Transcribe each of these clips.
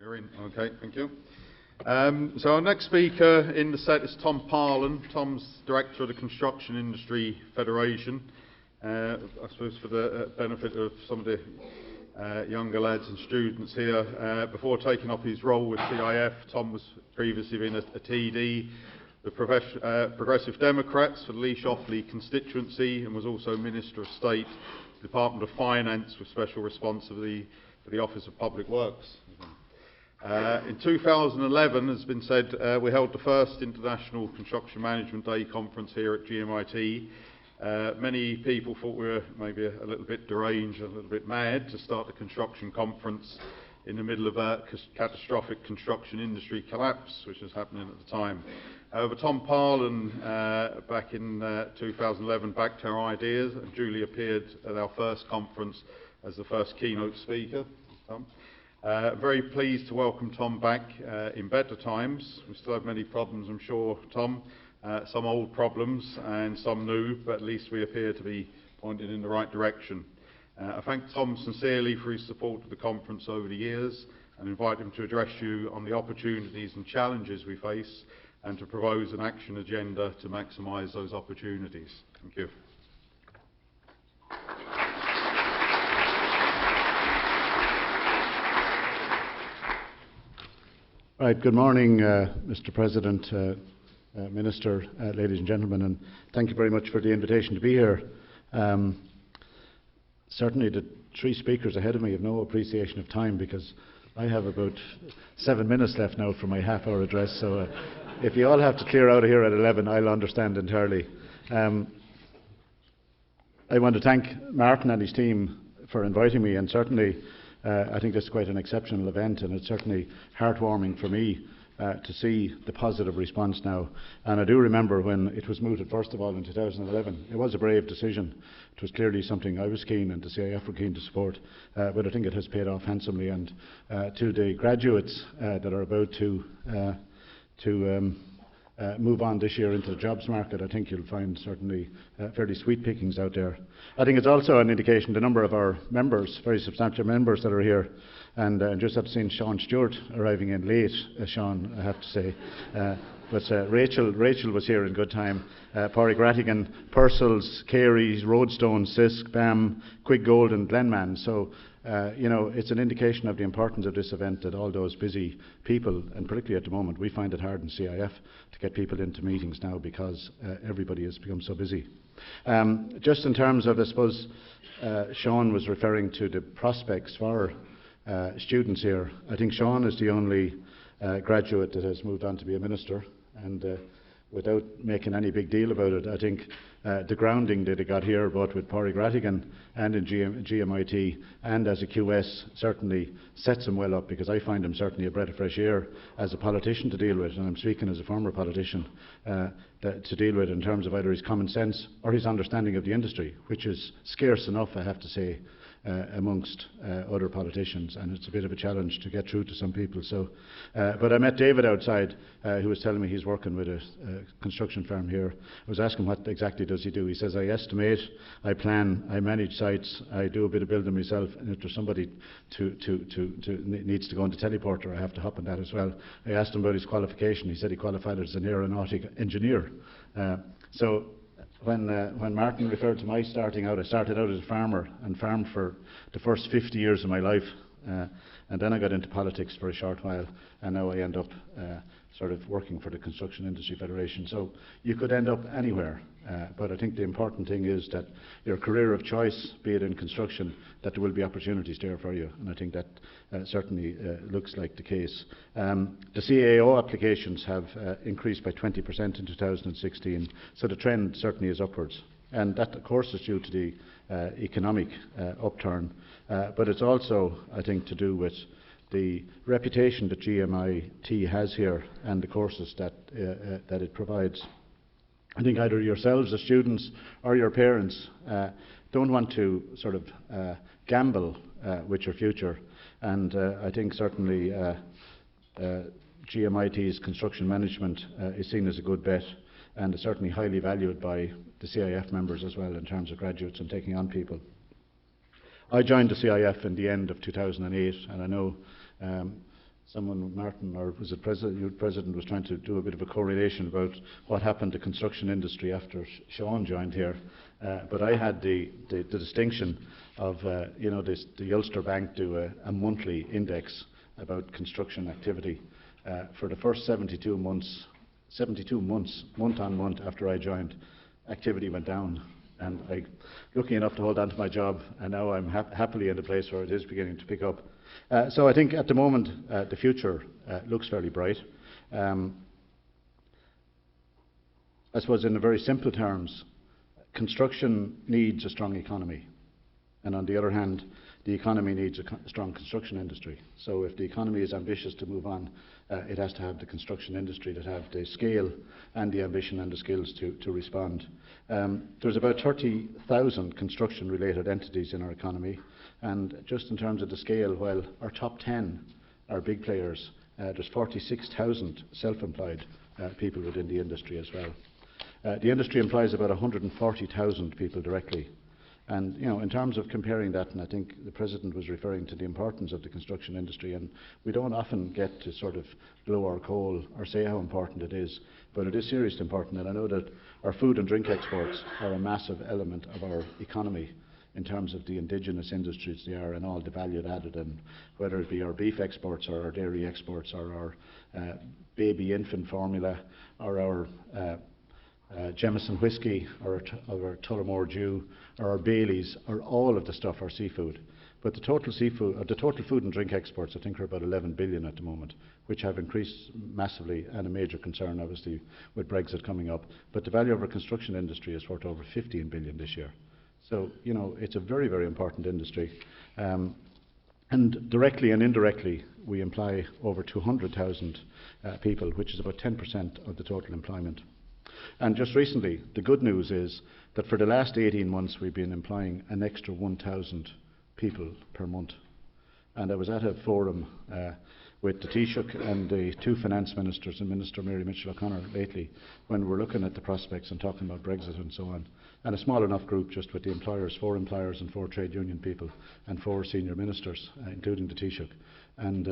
You're in. Okay, thank you. So our next speaker in the set is Tom Parlon. Tom's Director of the Construction Industry Federation. I suppose for the benefit of some of the younger lads and students here, before taking up his role with CIF, Tom was previously been a TD, the Progressive Democrats for the Leash Offaly constituency, and was also Minister of State, Department of Finance, with special responsibility for the Office of Public Works. In 2011, as has been said, we held the first International Construction Management Day conference here at GMIT. Many people thought we were maybe a little bit deranged, a little bit mad to start the construction conference in the middle of a catastrophic construction industry collapse, which was happening at the time. However, Tom Parlon, back in 2011, backed our ideas and duly appeared at our first conference as the first keynote speaker. Tom. Very pleased to welcome Tom back in better times. We still have many problems, I'm sure, Tom. Some old problems and some new, but at least we appear to be pointed in the right direction. I thank Tom sincerely for his support of the conference over the years and invite him to address you on the opportunities and challenges we face and to propose an action agenda to maximise those opportunities. Thank you. Right, good morning, Mr. President, Minister, ladies and gentlemen, and thank you very much for the invitation to be here. Certainly the three speakers ahead of me have no appreciation of time because I have about 7 minutes left now for my half-hour address, so if you all have to clear out of here at 11, I'll understand entirely. I want to thank Martin and his team for inviting me, and certainly I think this is quite an exceptional event, and it's certainly heartwarming for me to see the positive response now. And I do remember when it was mooted first of all in 2011, it was a brave decision. It was clearly something I was keen and the CIF were keen to support, but I think it has paid off handsomely. And to the graduates that are about to move on this year into the jobs market, I think you'll find certainly fairly sweet pickings out there. I think it's also an indication the number of our members, very substantial members that are here, and just have seen Sean Stewart arriving in late, Sean, I have to say. But Rachel was here in good time. Pádraig Rattigan, Purcell's, Carey's, Roadstone, Sisk, BAM, Quig Gold and Glenman. So, you know, it's an indication of the importance of this event that all those busy people, and particularly at the moment, we find it hard in CIF to get people into meetings now because everybody has become so busy. Just in terms of, I suppose, Sean was referring to the prospects for students here. I think Sean is the only graduate that has moved on to be a minister, and without making any big deal about it, I think the grounding that he got here, both with Pádraig Rattigan and in GMIT and as a QS, certainly sets him well up, because I find him certainly a breath of fresh air as a politician to deal with, and I'm speaking as a former politician, to deal with in terms of either his common sense or his understanding of the industry, which is scarce enough, I have to say, amongst other politicians, and it's a bit of a challenge to get through to some people. So, but I met David outside, who was telling me he's working with a construction firm here. I was asking what exactly does he do. He says, I estimate, I plan, I manage sites, I do a bit of building myself, and if there's somebody needs to go into teleporter, I have to hop on that as well. I asked him about his qualification. He said he qualified as an aeronautic engineer. So when Martin referred to my starting out, I started out as a farmer and farmed for the first 50 years of my life, and then I got into politics for a short while, and now I end up sort of working for the Construction Industry Federation. So you could end up anywhere, but I think the important thing is that your career of choice, be it in construction, that there will be opportunities there for you, and I think that certainly looks like the case. The CAO applications have increased by 20% in 2016, so the trend certainly is upwards, and that of course is due to the economic upturn, but it's also, I think, to do with the reputation that GMIT has here and the courses that it provides. I think either yourselves as students or your parents don't want to sort of gamble with your future, and I think certainly GMIT's construction management is seen as a good bet, and is certainly highly valued by the CIF members as well in terms of graduates and taking on people. I joined the CIF in the end of 2008, and I know someone, Martin, or was it President, was trying to do a bit of a correlation about what happened to construction industry after Sean joined here. But I had the distinction of, the Ulster Bank do a monthly index about construction activity. For the first 72 months, month on month after I joined, activity went down. And I'm lucky enough to hold on to my job, and now I'm happily in the place where it is beginning to pick up. So I think at the moment the future looks fairly bright. I suppose in very simple terms, construction needs a strong economy, and on the other hand, the economy needs a strong construction industry. So if the economy is ambitious to move on, it has to have the construction industry that have the scale and the ambition and the skills to respond. There's about 30,000 construction-related entities in our economy, and just in terms of the scale, while our top 10 are big players, there's 46,000 self-employed people within the industry as well. The industry employs about 140,000 people directly. And in terms of comparing that, and I think the President was referring to the importance of the construction industry, and we don't often get to sort of blow our coal or say how important it is, but it is seriously important. And I know that our food and drink exports are a massive element of our economy in terms of the indigenous industries they are and all the value added, and whether it be our beef exports or our dairy exports or our baby infant formula or our Jameson whiskey or our Tullamore Dew or our Baileys, or all of the stuff, our seafood. But the total food and drink exports, I think, are about 11 billion at the moment, which have increased massively, and a major concern obviously with Brexit coming up. But the value of our construction industry is worth over 15 billion this year. So it's a very, very important industry. And directly and indirectly, we employ over 200,000 people, which is about 10% of the total employment. And just recently, the good news is that for the last 18 months, we've been employing an extra 1,000 people per month. And I was at a forum with the Taoiseach and the two finance ministers and Minister Mary Mitchell-O'Connor lately, when we're looking at the prospects and talking about Brexit and so on. And a small enough group just with the employers, 4 employers and 4 trade union people and 4 senior ministers, including the Taoiseach. And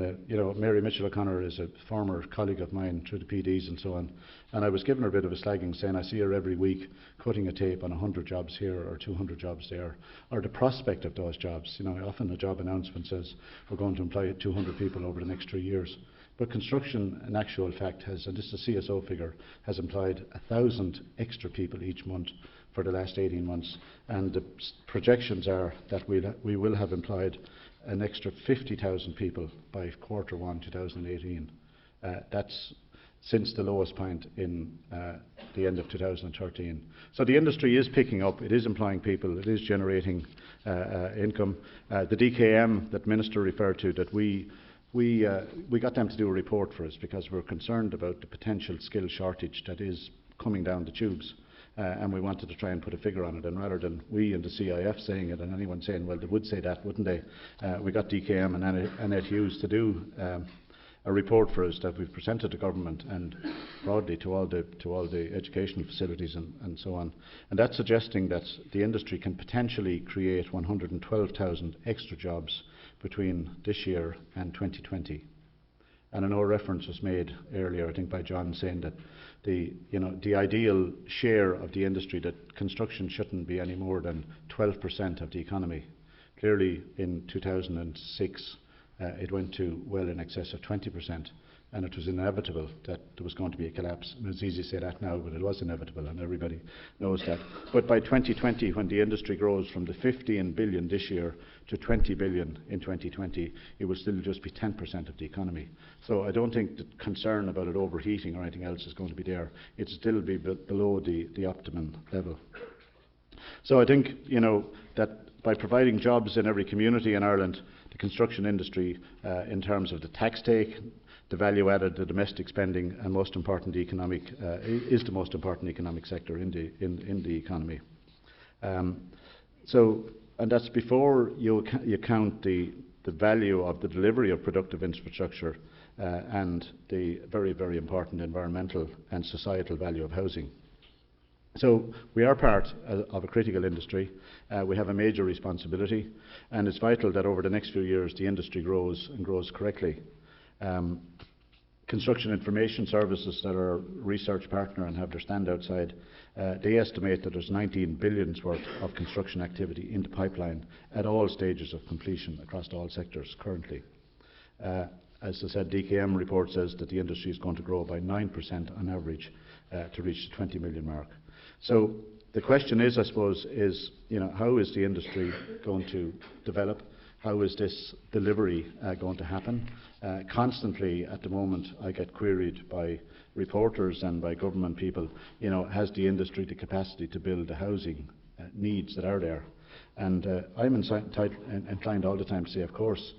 Mary Mitchell-O'Connor is a former colleague of mine through the PDs and so on. And I was giving her a bit of a slagging, saying I see her every week cutting a tape on 100 jobs here or 200 jobs there, or the prospect of those jobs. Often a job announcement says we're going to employ 200 people over the next 3 years. But construction, in actual fact, has, and this is a CSO figure, has employed 1,000 extra people each month for the last 18 months. And the projections are that we will have employed an extra 50,000 people by Q1 2018. That's since the lowest point in the end of 2013. So the industry is picking up, it is employing people, it is generating income. The DKM that Minister referred to, that we got them to do a report for us because we're concerned about the potential skill shortage that is coming down the tubes. And we wanted to try and put a figure on it, and rather than we and the CIF saying it and anyone saying, well, they would say that, wouldn't they, we got DKM and Annette Hughes to do a report for us that we've presented to government and broadly to all the educational facilities and so on. And that's suggesting that the industry can potentially create 112,000 extra jobs between this year and 2020. And I know a reference was made earlier, I think by John, saying that the ideal share of the industry, that construction shouldn't be any more than 12% of the economy. Clearly in 2006 it went to well in excess of 20%, and it was inevitable that there was going to be a collapse. And it's easy to say that now, but it was inevitable and everybody knows that. But by 2020, when the industry grows from the 15 billion this year to 20 billion in 2020, it will still just be 10% of the economy. So I don't think the concern about it overheating or anything else is going to be there. It'll still be below the optimum level. So I think that by providing jobs in every community in Ireland, the construction industry, in terms of the tax take, the value added, the domestic spending, and most important, is the most important economic sector in the economy. And that's before you count the value of the delivery of productive infrastructure and the very, very important environmental and societal value of housing. So we are part of a critical industry. We have a major responsibility, and it's vital that over the next few years the industry grows and grows correctly. Construction Information Services, that are a research partner and have their stand outside, they estimate that there's 19 billions worth of construction activity in the pipeline at all stages of completion across all sectors currently. As I said, DKM report says that the industry is going to grow by 9% on average to reach the 20 million mark. So the question is, I suppose, how is the industry going to develop? How is this delivery going to happen? Constantly at the moment I get queried by reporters and by government people, has the industry the capacity to build the housing needs that are there? And I'm inclined all the time to say, of course,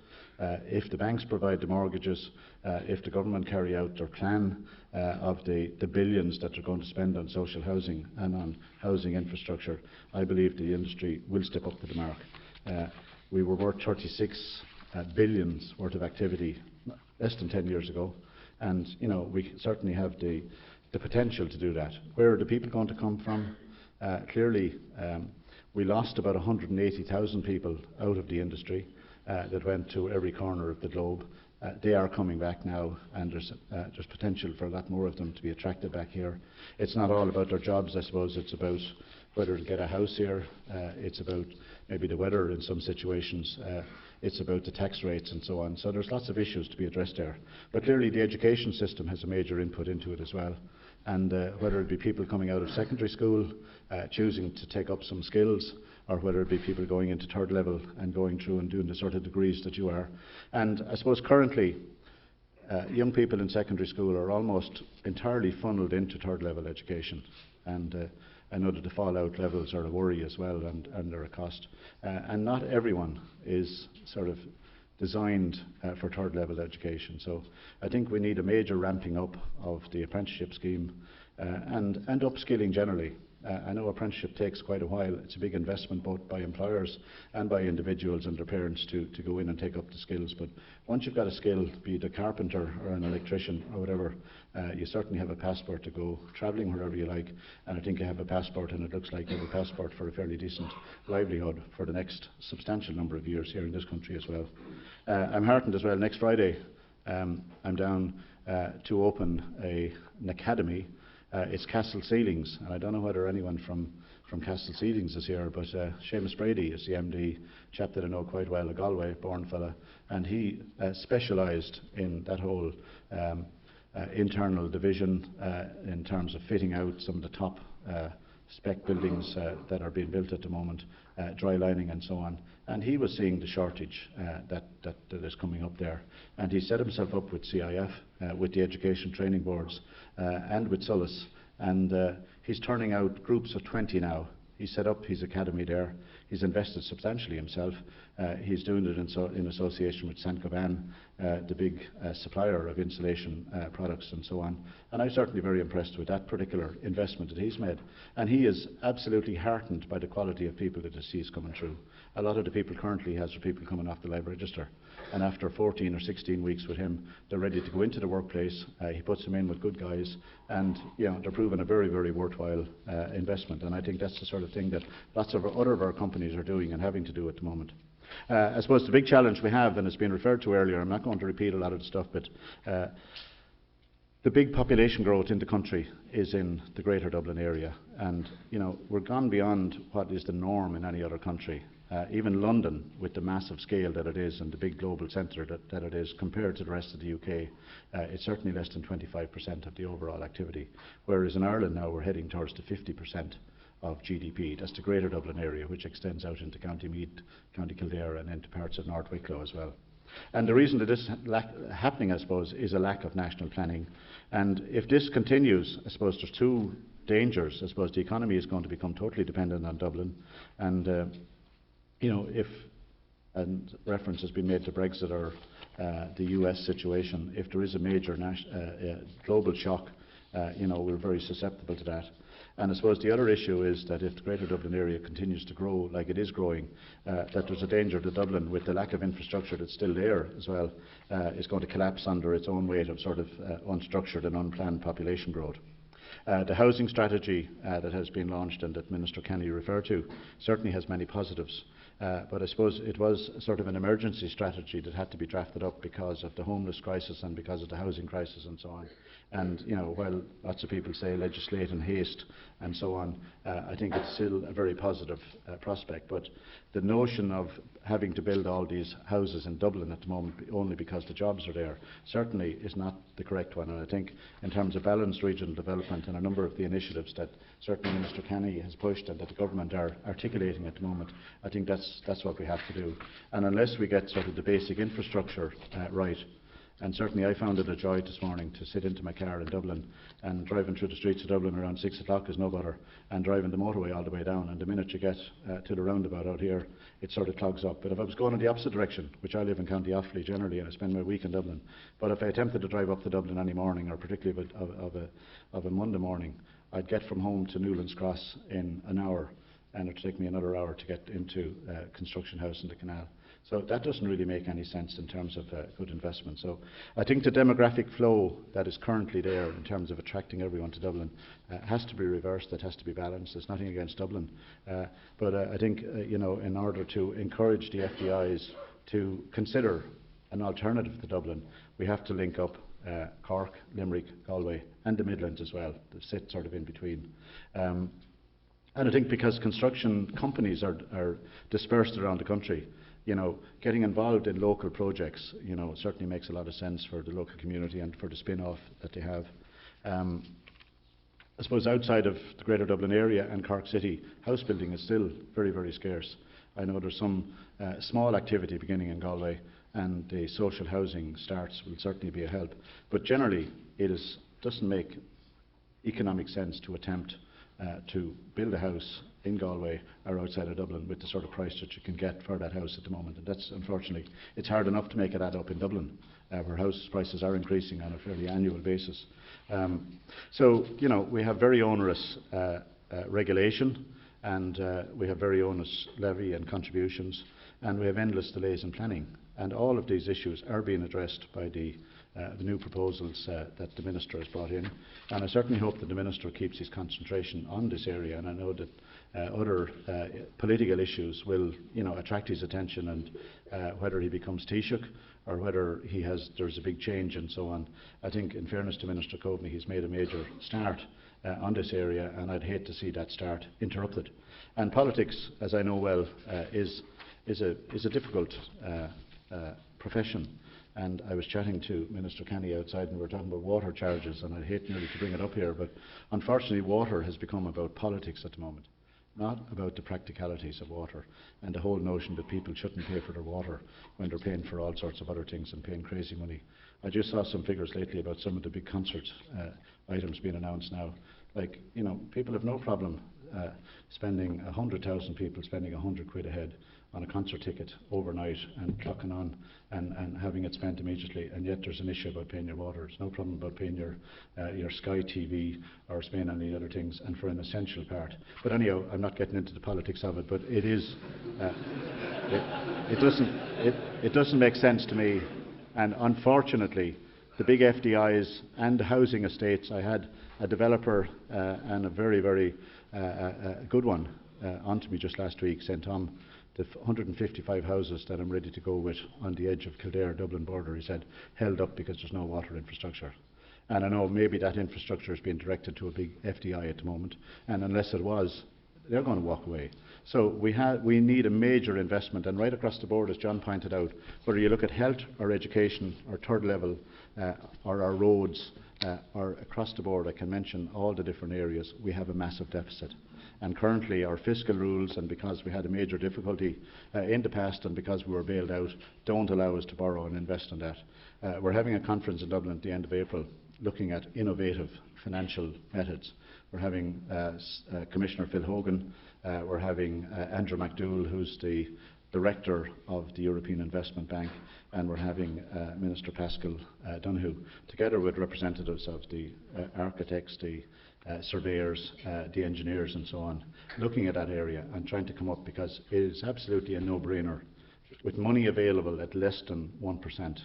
if the banks provide the mortgages, if the government carry out their plan of the billions that they're going to spend on social housing and on housing infrastructure, I believe the industry will step up to the mark. We were worth 36 billions worth of activity less than 10 years ago, and we certainly have the potential to do that. Where are the people going to come from? Clearly, we lost about 180,000 people out of the industry that went to every corner of the globe. They are coming back now, and there's potential for a lot more of them to be attracted back here. It's not all about their jobs, I suppose. It's about whether to get a house here. It's about maybe the weather in some situations. It's about the tax rates and so on. So there's lots of issues to be addressed there. But clearly the education system has a major input into it as well. And whether it be people coming out of secondary school, choosing to take up some skills, or whether it be people going into third level and going through and doing the sort of degrees that you are. And I suppose currently, young people in secondary school are almost entirely funnelled into third level education. And I know that the fallout levels are a worry as well, and they're a cost. And not everyone is sort of designed for third level education. So I think we need a major ramping up of the apprenticeship scheme and upskilling generally. I know apprenticeship takes quite a while. It's a big investment both by employers and by individuals and their parents to go in and take up the skills. But once you've got a skill, be it a carpenter or an electrician or whatever, you certainly have a passport to go travelling wherever you like. And I think you have a passport, and it looks like you have a passport for a fairly decent livelihood for the next substantial number of years here in this country as well. I'm heartened as well. Next Friday, I'm down to open an academy. It's Castle Ceilings, and I don't know whether anyone from Castle Ceilings is here, but Seamus Brady is the MD, chap that I know quite well, a Galway-born fella, and he specialised in that whole internal division in terms of fitting out some of the top spec buildings that are being built at the moment, dry lining and so on. And he was seeing the shortage that is coming up there. And he set himself up with CIF, with the education training boards, and with Solis. And he's turning out groups of 20 now. He set up his academy there. He's invested substantially himself. He's doing it in association with Saint-Gobain, the big supplier of insulation products and so on. And I'm certainly very impressed with that particular investment that he's made. And he is absolutely heartened by the quality of people that he sees coming through. A lot of the people currently he has are people coming off the live register. And after 14 or 16 weeks with him, they're ready to go into the workplace. He puts them in with good guys, and they're proving a very, very worthwhile investment. And I think that's the sort of thing that lots of other of our companies are doing and having to do at the moment. I suppose the big challenge we have, and it's been referred to earlier, I'm not going to repeat a lot of the stuff, but the big population growth in the country is in the Greater Dublin area, and we're gone beyond what is the norm in any other country. Even London, with the massive scale that it is and the big global centre that it is, compared to the rest of the UK, it's certainly less than 25% of the overall activity. Whereas in Ireland now we're heading towards the 50% of GDP. That's the Greater Dublin area, which extends out into County Meath, County Kildare, and into parts of North Wicklow as well. And the reason that this is happening, I suppose, is a lack of national planning. And if this continues, I suppose there's two dangers. I suppose the economy is going to become totally dependent on Dublin, and if, and reference has been made to Brexit or the US situation, if there is a major global shock, we're very susceptible to that. And I suppose the other issue is that if the Greater Dublin area continues to grow like it is growing, that there's a danger that Dublin, with the lack of infrastructure that's still there as well, is going to collapse under its own weight of sort of unstructured and unplanned population growth. The housing strategy that has been launched and that Minister Kenny referred to certainly has many positives. But I suppose it was sort of an emergency strategy that had to be drafted up because of the homeless crisis and because of the housing crisis and so on. And while lots of people say legislate in haste and so on, I think it's still a very positive prospect. But the notion of having to build all these houses in Dublin at the moment only because the jobs are there certainly is not the correct one. And I think in terms of balanced regional development and a number of the initiatives that certainly Minister Kenny has pushed and that the government are articulating at the moment, I think that's what we have to do. And unless we get sort of the basic infrastructure right, and certainly I found it a joy this morning to sit into my car in Dublin, and driving through the streets of Dublin around 6 o'clock is no better, and driving the motorway all the way down, and the minute you get to the roundabout out here, it sort of clogs up. But if I was going in the opposite direction, which I live in County Offaly generally and I spend my week in Dublin, but if I attempted to drive up to Dublin any morning, or particularly of a Monday morning, I'd get from home to Newlands Cross in an hour, and it would take me another hour to get into Construction House in the canal. So that doesn't really make any sense in terms of good investment. So I think the demographic flow that is currently there in terms of attracting everyone to Dublin has to be reversed, it has to be balanced. There's nothing against Dublin. But I think in order to encourage the FDIs to consider an alternative to Dublin, we have to link up Cork, Limerick, Galway and the Midlands as well, that sit sort of in between. And I think because construction companies are dispersed around the country, getting involved in local projects, certainly makes a lot of sense for the local community and for the spin-off that they have. I suppose outside of the Greater Dublin area and Cork City, house building is still very, very scarce. I know there's some small activity beginning in Galway, and the social housing starts will certainly be a help. But generally, it doesn't make economic sense to attempt to build a house in Galway or outside of Dublin with the sort of price that you can get for that house at the moment. And that's, unfortunately, it's hard enough to make it add up in Dublin, where house prices are increasing on a fairly annual basis. So we have very onerous regulation, and we have very onerous levy and contributions, and we have endless delays in planning. And all of these issues are being addressed by the new proposals that the Minister has brought in, and I certainly hope that the Minister keeps his concentration on this area, and I know that other political issues will attract his attention, and whether he becomes Taoiseach or whether there's a big change and so on. I think, in fairness to Minister Coveney, he's made a major start on this area, and I'd hate to see that start interrupted. And politics, as I know well, is a difficult profession. And I was chatting to Minister Kenny outside, and we were talking about water charges, and I hate nearly to bring it up here, but unfortunately water has become about politics at the moment, not about the practicalities of water, and the whole notion that people shouldn't pay for their water when they're paying for all sorts of other things and paying crazy money. I just saw some figures lately about some of the big concert items being announced now. Like, people have no problem spending 100,000 people spending 100 quid a head on a concert ticket overnight and clocking on and having it spent immediately, and yet there's an issue about paying your water. There's no problem about paying your Sky TV or paying any other things, and for an essential part. But anyhow, I'm not getting into the politics of it, but it is it doesn't make sense to me, and unfortunately the big FDIs and the housing estates, I had a developer and a very, very good one onto me just last week, St Tom. The 155 houses that I'm ready to go with on the edge of Kildare-Dublin border, he said, held up because there's no water infrastructure. And I know maybe that infrastructure is being directed to a big FDI at the moment, and unless it was, they're going to walk away. So we need a major investment, and right across the board, as John pointed out, whether you look at health or education or third level or our roads or across the board, I can mention all the different areas, we have a massive deficit. And currently our fiscal rules, and because we had a major difficulty in the past and because we were bailed out, don't allow us to borrow and invest in that. We're having a conference in Dublin at the end of April looking at innovative financial methods. We're having Commissioner Phil Hogan, we're having Andrew McDougall, who's the Director of the European Investment Bank, and we're having Minister Pascal Donoghue, together with representatives of the architects, the surveyors, the engineers and so on, looking at that area and trying to come up, because it is absolutely a no-brainer, with money available at less than 1%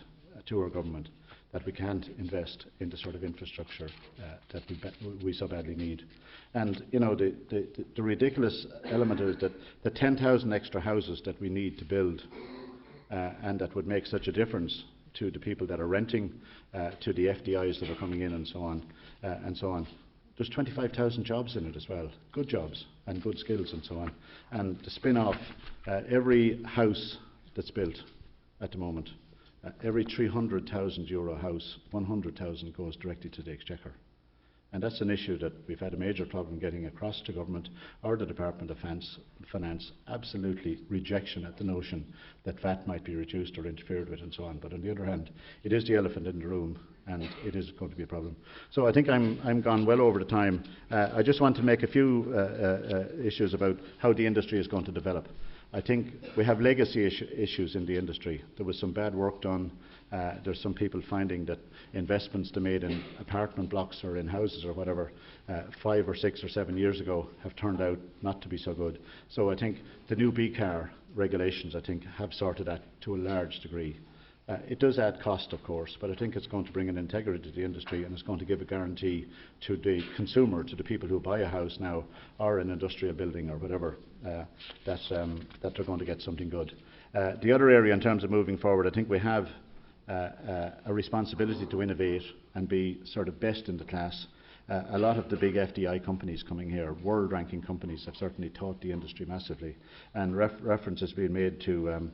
to our government, that we can't invest in the sort of infrastructure that we so badly need. And you know, the ridiculous element is that the 10,000 extra houses that we need to build, and that would make such a difference to the people that are renting, to the FDIs that are coming in, and so on, and so on. There's 25,000 jobs in it as well, good jobs and good skills and so on. And to spin off every house that's built at the moment, every €300,000 house, 100,000 goes directly to the Exchequer. And that's an issue that we've had a major problem getting across to government or the Department of Finance. Absolutely rejection at the notion that VAT might be reduced or interfered with and so on. But on the other hand, it is the elephant in the room, and it is going to be a problem. So I think I'm gone well over the time. I just want to make a few issues about how the industry is going to develop. I think we have legacy issues in the industry. There was some bad work done. There's some people finding that investments they made in apartment blocks or in houses or whatever 5 or 6 or 7 years ago have turned out not to be so good. So I think the new B-car regulations, I think, have sorted that to a large degree. It does add cost, of course, but I think it's going to bring an integrity to the industry, and it's going to give a guarantee to the consumer, to the people who buy a house now or an industrial building or whatever, that they're going to get something good. The other area in terms of moving forward, I think we have a responsibility to innovate and be sort of best in the class. A lot of the big FDI companies coming here, world-ranking companies, have certainly taught the industry massively, and reference has been made to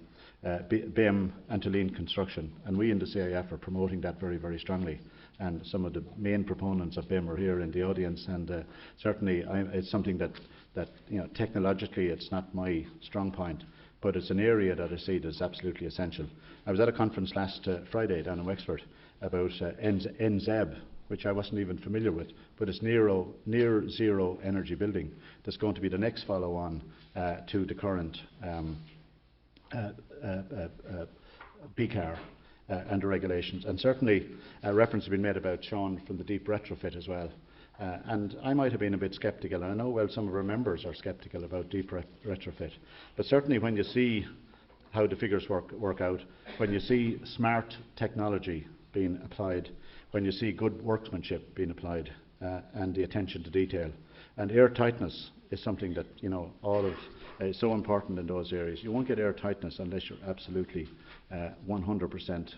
BIM and to lean construction, and we in the CIF are promoting that very, very strongly. And some of the main proponents of BIM are here in the audience, and certainly it's something that you know, technologically it's not my strong point, but it's an area that I see that is absolutely essential. I was at a conference last Friday down in Wexford about NZEB, which I wasn't even familiar with, but it's near zero energy building. That's going to be the next follow-on to the current BCAR and the regulations. And certainly reference has been made about Sean from the deep retrofit as well. And I might have been a bit sceptical, and I know well some of our members are sceptical about deep retrofit, but certainly when you see how the figures work out, when you see smart technology being applied, when you see good workmanship being applied, and the attention to detail, and air tightness is something that, you know, all of is so important in those areas. You won't get air tightness unless you're absolutely 100%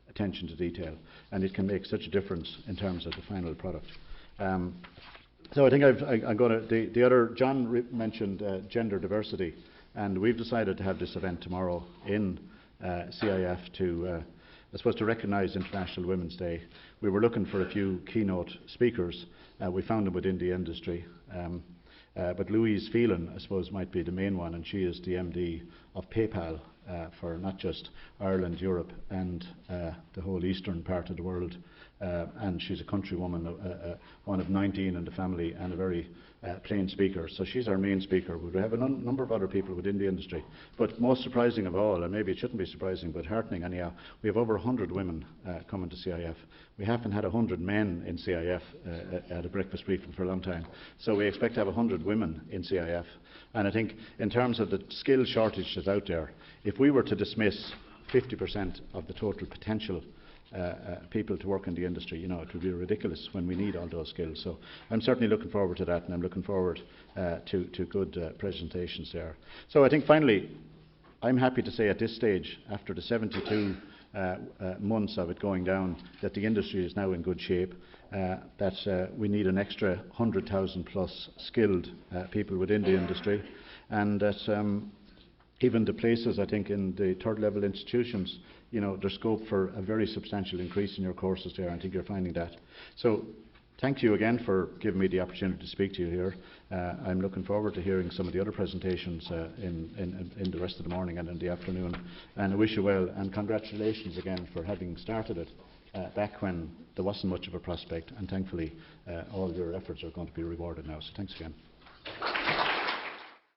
attention to detail, and it can make such a difference in terms of the final product. So I think I'm going to, the other, John mentioned gender diversity, and we've decided to have this event tomorrow in CIF to, I suppose, to recognise International Women's Day. We were looking for a few keynote speakers. We found them within the industry. But Louise Phelan, I suppose, might be the main one, and she is the MD of PayPal for not just Ireland, Europe, and the whole eastern part of the world. And she's a countrywoman, one of 19 in the family, and a very plain speaker. So she's our main speaker. We have a number of other people within the industry. But most surprising of all, and maybe it shouldn't be surprising, but heartening anyhow, we have over 100 women coming to CIF. We haven't had 100 men in CIF at a breakfast briefing for a long time. So we expect to have 100 women in CIF. And I think in terms of the skill shortage that's out there, if we were to dismiss 50% of the total potential people to work in the industry, you know, it would be ridiculous when we need all those skills. So I'm certainly looking forward to that, and I'm looking forward to good presentations there. So I think finally, I'm happy to say at this stage, after the 72 months of it going down, that the industry is now in good shape, that we need an extra 100,000 plus skilled people within the industry, and that even the places, I think, in the third level institutions, you know, there's scope for a very substantial increase in your courses there. I think you're finding that. So thank you again for giving me the opportunity to speak to you here. I'm looking forward to hearing some of the other presentations in the rest of the morning and in the afternoon. And I wish you well, and congratulations again for having started it back when there wasn't much of a prospect, and thankfully all your efforts are going to be rewarded now. So thanks again.